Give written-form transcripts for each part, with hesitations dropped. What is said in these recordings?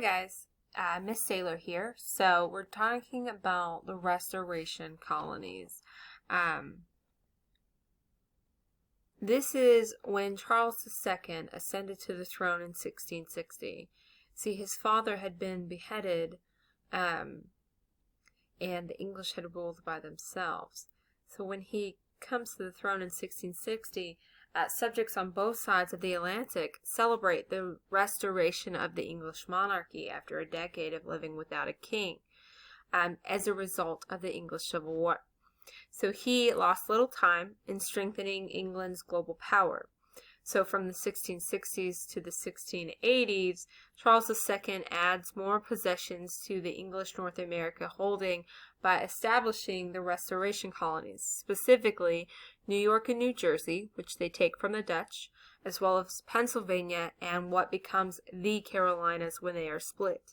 guys, Miss Sailor here. So we're talking about the Restoration colonies. Um, this is when Charles II ascended to the throne in 1660. See, his father had been beheaded, and the English had ruled by themselves. So when he comes to the throne in 1660, subjects on both sides of the Atlantic celebrate the restoration of the English monarchy after a decade of living without a king, as a result of the English Civil War. So he lost little time in strengthening England's global power. So from the 1660s to the 1680s, Charles II adds more possessions to the English North America holding by establishing the Restoration colonies, specifically New York and New Jersey, which they take from the Dutch, as well as Pennsylvania and what becomes the Carolinas when they are split.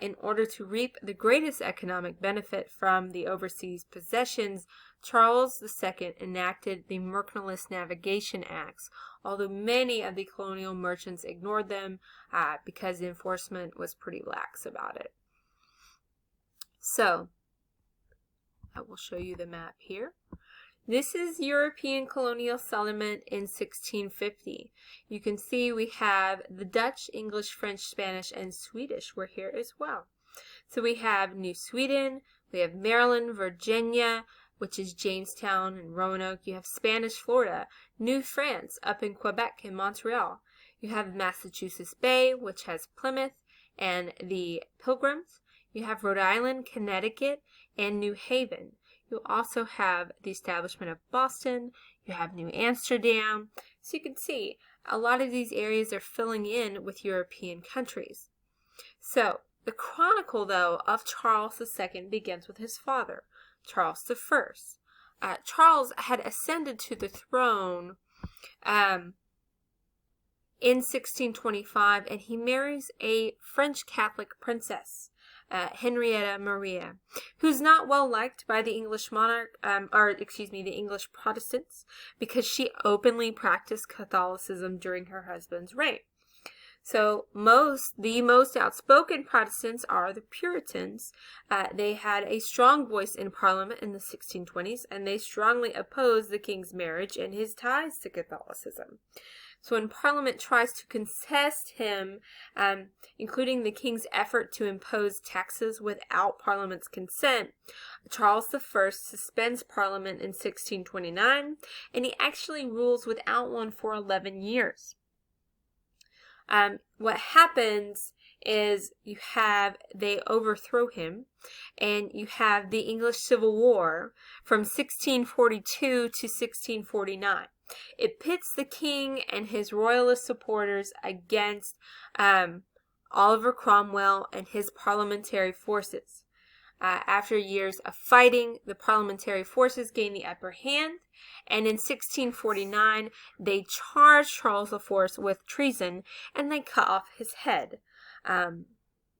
In order to reap the greatest economic benefit from the overseas possessions, Charles II enacted the Mercantilist Navigation Acts, although many of the colonial merchants ignored them because the enforcement was pretty lax about it. So, I will show you the map here. This is European colonial settlement in 1650. You can see we have the Dutch, English, French, Spanish, and Swedish were here as well. So we have New Sweden, we have Maryland, Virginia, which is Jamestown and Roanoke. You have Spanish Florida, New France up in Quebec and Montreal. You have Massachusetts Bay, which has Plymouth and the Pilgrims. You have Rhode Island, Connecticut, and New Haven. You also have the establishment of Boston. You have New Amsterdam. So you can see a lot of these areas are filling in with European countries. So the chronicle, though, of Charles II begins with his father, Charles I. Charles had ascended to the throne in 1625, and he marries a French Catholic princess, Henrietta Maria, who's not well liked by the English monarch, the English Protestants, because she openly practiced Catholicism during her husband's reign. So the most outspoken Protestants are the Puritans. They had a strong voice in Parliament in the 1620s, and they strongly opposed the king's marriage and his ties to Catholicism. So when Parliament tries to contest him, including the king's effort to impose taxes without Parliament's consent, Charles I suspends Parliament in 1629, and he actually rules without one for 11 years. What happens is they overthrow him, and you have the English Civil War from 1642 to 1649. It pits the king and his royalist supporters against Oliver Cromwell and his parliamentary forces. After years of fighting, the parliamentary forces gain the upper hand, and in 1649, they charge Charles IV with treason, and they cut off his head.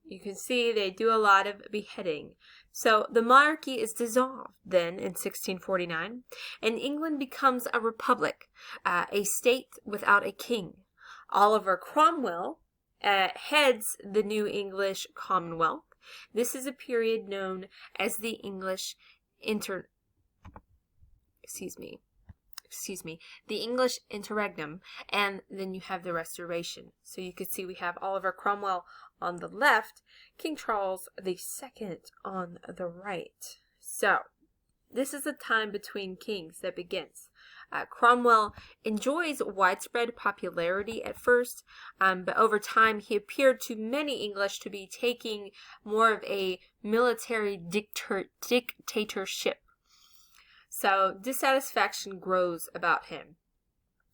You can see they do a lot of beheading. So the monarchy is dissolved then in 1649, and England becomes a republic, a state without a king. Oliver Cromwell heads the new English Commonwealth. This is a period known as the English the English Interregnum, and then you have the Restoration. So you can see we have Oliver Cromwell on the left, King Charles II on the right. So this is the time between kings that begins. Cromwell enjoys widespread popularity at first, but over time he appeared to many English to be taking more of a military dictatorship. So dissatisfaction grows about him.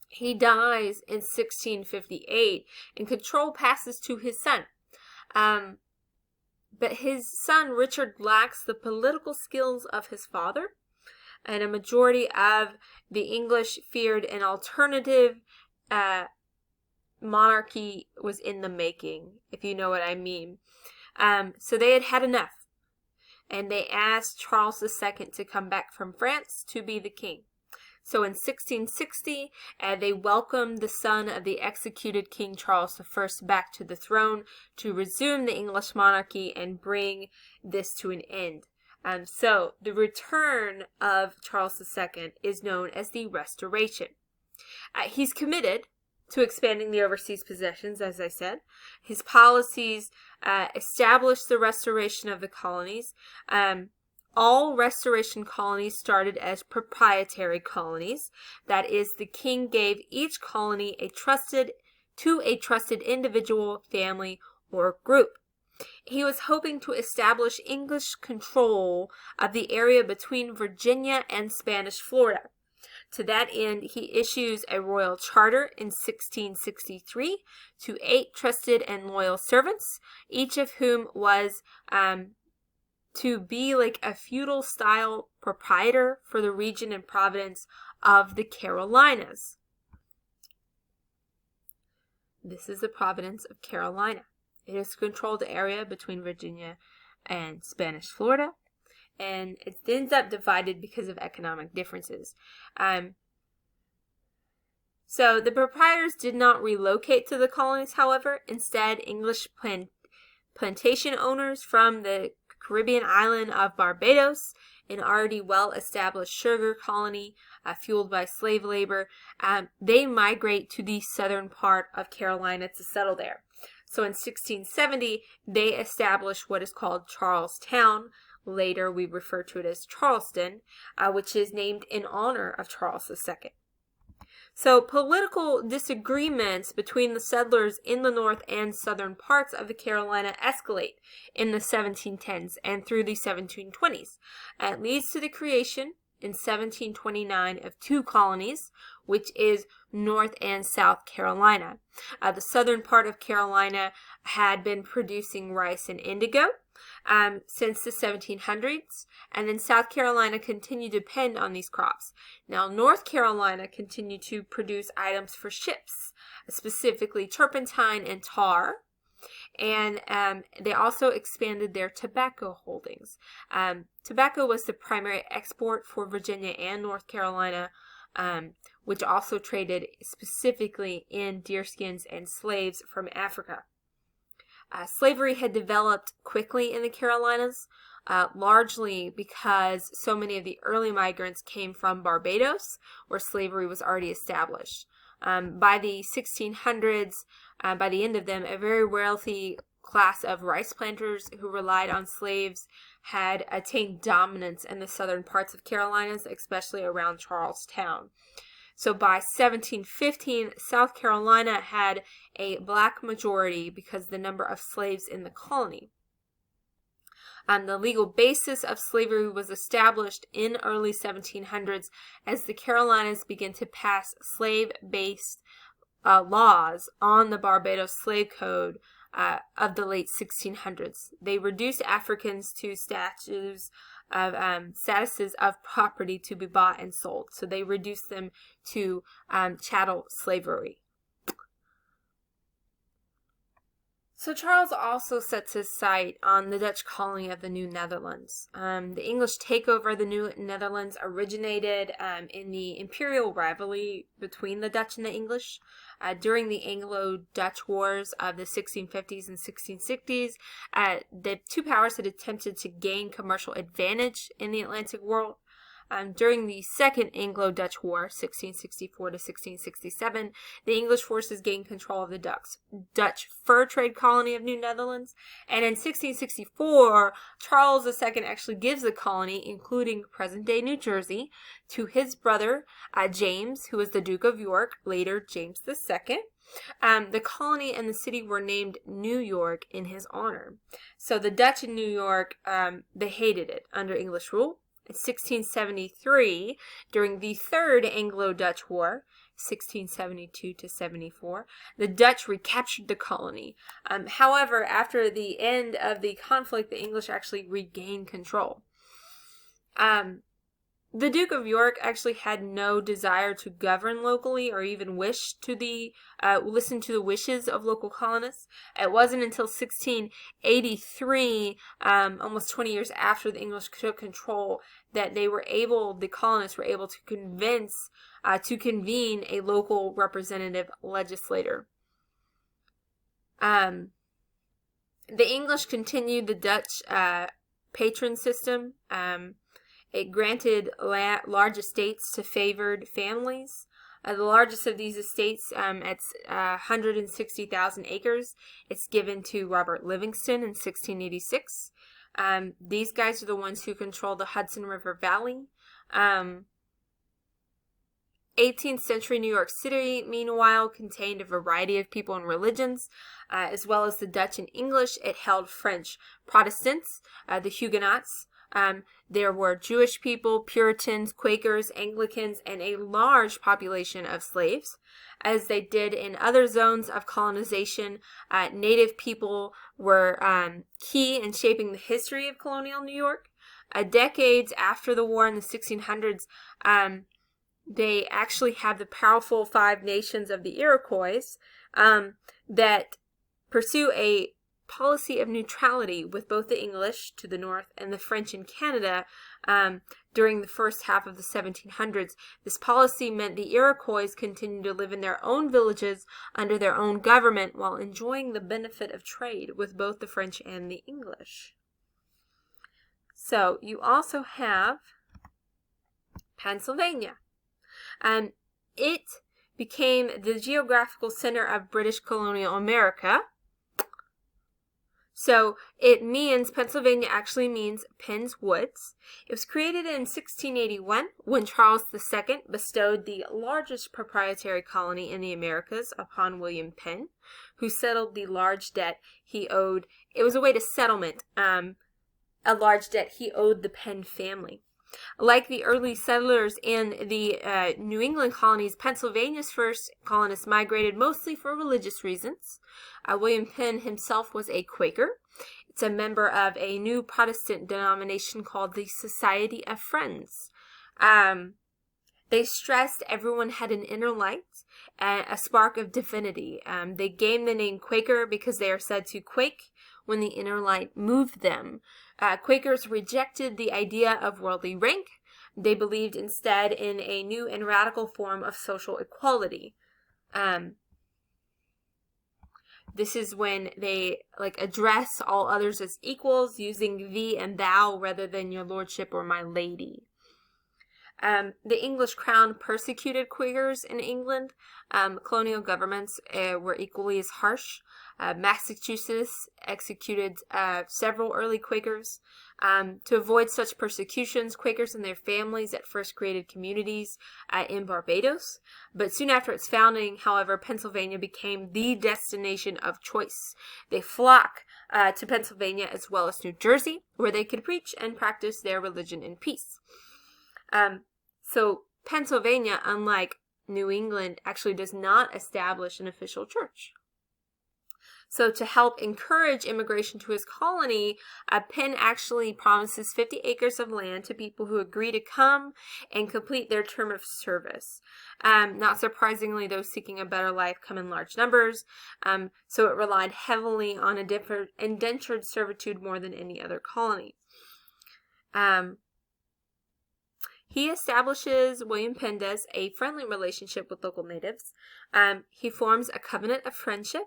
He dies in 1658, and control passes to his son. But his son Richard lacks the political skills of his father, and a majority of the English feared an alternative monarchy was in the making, if you know what I mean. So they had had enough, and they asked Charles II to come back from France to be the king. So in 1660, they welcomed the son of the executed King Charles I back to the throne to resume the English monarchy and bring this to an end. So the return of Charles II is known as the Restoration. He's committed to expanding the overseas possessions, as I said. His policies established the restoration of the colonies. All restoration colonies started as proprietary colonies. That is, the king gave each colony a trusted individual, family, or group. He was hoping to establish English control of the area between Virginia and Spanish Florida. To that end, he issues a royal charter in 1663 to 8 trusted and loyal servants, each of whom was to be like a feudal-style proprietor for the region and province of the Carolinas. This is the province of Carolina. It is a controlled area between Virginia and Spanish Florida, and it ends up divided because of economic differences. So the proprietors did not relocate to the colonies, however. Instead, English plantation owners from the Caribbean island of Barbados, an already well-established sugar colony fueled by slave labor, they migrate to the southern part of Carolina to settle there. So in 1670, they establish what is called Charlestown. Later, we refer to it as Charleston, which is named in honor of Charles II. So political disagreements between the settlers in the north and southern parts of the Carolina escalate in the 1710s and through the 1720s. It leads to the creation in 1729 of 2 colonies, which is North and South Carolina. The southern part of Carolina had been producing rice and indigo since the 1700s, and then South Carolina continued to depend on these crops. Now, North Carolina continued to produce items for ships, specifically turpentine and tar, and they also expanded their tobacco holdings. Tobacco was the primary export for Virginia and North Carolina, which also traded specifically in deerskins and slaves from Africa. Slavery had developed quickly in the Carolinas, largely because so many of the early migrants came from Barbados, where slavery was already established. By the 1600s, by the end of them, a very wealthy class of rice planters who relied on slaves had attained dominance in the southern parts of Carolinas, especially around Charlestown. So by 1715, South Carolina had a black majority because of the number of slaves in the colony. The legal basis of slavery was established in early 1700s as the Carolinas began to pass slave-based laws on the Barbados Slave Code of the late 1600s. They reduced Africans to statuses of property to be bought and sold. So they reduced them to chattel slavery. So Charles also sets his sight on the Dutch colony of the New Netherlands. The English takeover of the New Netherlands originated in the imperial rivalry between the Dutch and the English. During the Anglo-Dutch Wars of the 1650s and 1660s, the 2 powers had attempted to gain commercial advantage in the Atlantic world. During the Second Anglo-Dutch War, 1664 to 1667, the English forces gained control of the Dutch fur trade colony of New Netherlands. And in 1664, Charles II actually gives the colony, including present-day New Jersey, to his brother, James, who was the Duke of York, later James II. The colony and the city were named New York in his honor. So the Dutch in New York, they hated it under English rule. In 1673, during the Third Anglo-Dutch War, 1672 to 74, the Dutch recaptured the colony. However, after the end of the conflict, the English actually regained control. The Duke of York actually had no desire to govern locally or even wish to listen to the wishes of local colonists. It wasn't until 1683, almost 20 years after the English took control, that the colonists were able to convince to convene a local representative legislator. The English continued the Dutch patron system. It granted large estates to favored families. The largest of these estates, it's 160,000 acres. It's given to Robert Livingston in 1686. These guys are the ones who control the Hudson River Valley. 18th century New York City, meanwhile, contained a variety of people and religions, as well as the Dutch and English. It held French Protestants, the Huguenots. There were Jewish people, Puritans, Quakers, Anglicans, and a large population of slaves. As they did in other zones of colonization, native people were key in shaping the history of colonial New York. Decades after the war in the 1600s, they actually have the powerful Five Nations of the Iroquois that pursue a policy of neutrality with both the English to the north and the French in Canada during the first half of the 1700s. This policy meant the Iroquois continued to live in their own villages under their own government while enjoying the benefit of trade with both the French and the English. So you also have Pennsylvania. It became the geographical center of British colonial America. So Pennsylvania actually means Penn's Woods. It was created in 1681 when Charles II bestowed the largest proprietary colony in the Americas upon William Penn, who settled the large debt he owed. It was a way to settlement a large debt he owed the Penn family. Like the early settlers in the New England colonies, Pennsylvania's first colonists migrated mostly for religious reasons. William Penn himself was a Quaker. It's a member of a new Protestant denomination called the Society of Friends. They stressed everyone had an inner light, a spark of divinity. They gained the name Quaker because they are said to quake when the inner light moved them. Quakers rejected the idea of worldly rank. They believed instead in a new and radical form of social equality. This is when they address all others as equals, using thee and thou rather than your lordship or my lady. The English crown persecuted Quakers in England. Colonial governments were equally as harsh. Massachusetts executed several early Quakers. To avoid such persecutions, Quakers and their families at first created communities in Barbados. But soon after its founding, however, Pennsylvania became the destination of choice. They flock to Pennsylvania as well as New Jersey, where they could preach and practice their religion in peace. So Pennsylvania, unlike New England, actually does not establish an official church. So to help encourage immigration to his colony, Penn actually promises 50 acres of land to people who agree to come and complete their term of service. Not surprisingly, those seeking a better life come in large numbers. So it relied heavily on indentured servitude more than any other colony. William Penn does, a friendly relationship with local natives. He forms a covenant of friendship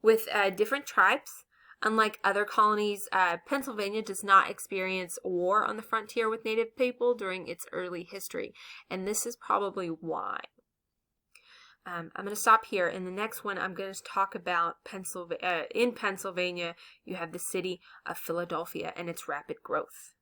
with different tribes. Unlike other colonies, Pennsylvania does not experience war on the frontier with native people during its early history, and this is probably why. I'm going to stop here. In the next one, I'm going to talk about in Pennsylvania, you have the city of Philadelphia and its rapid growth.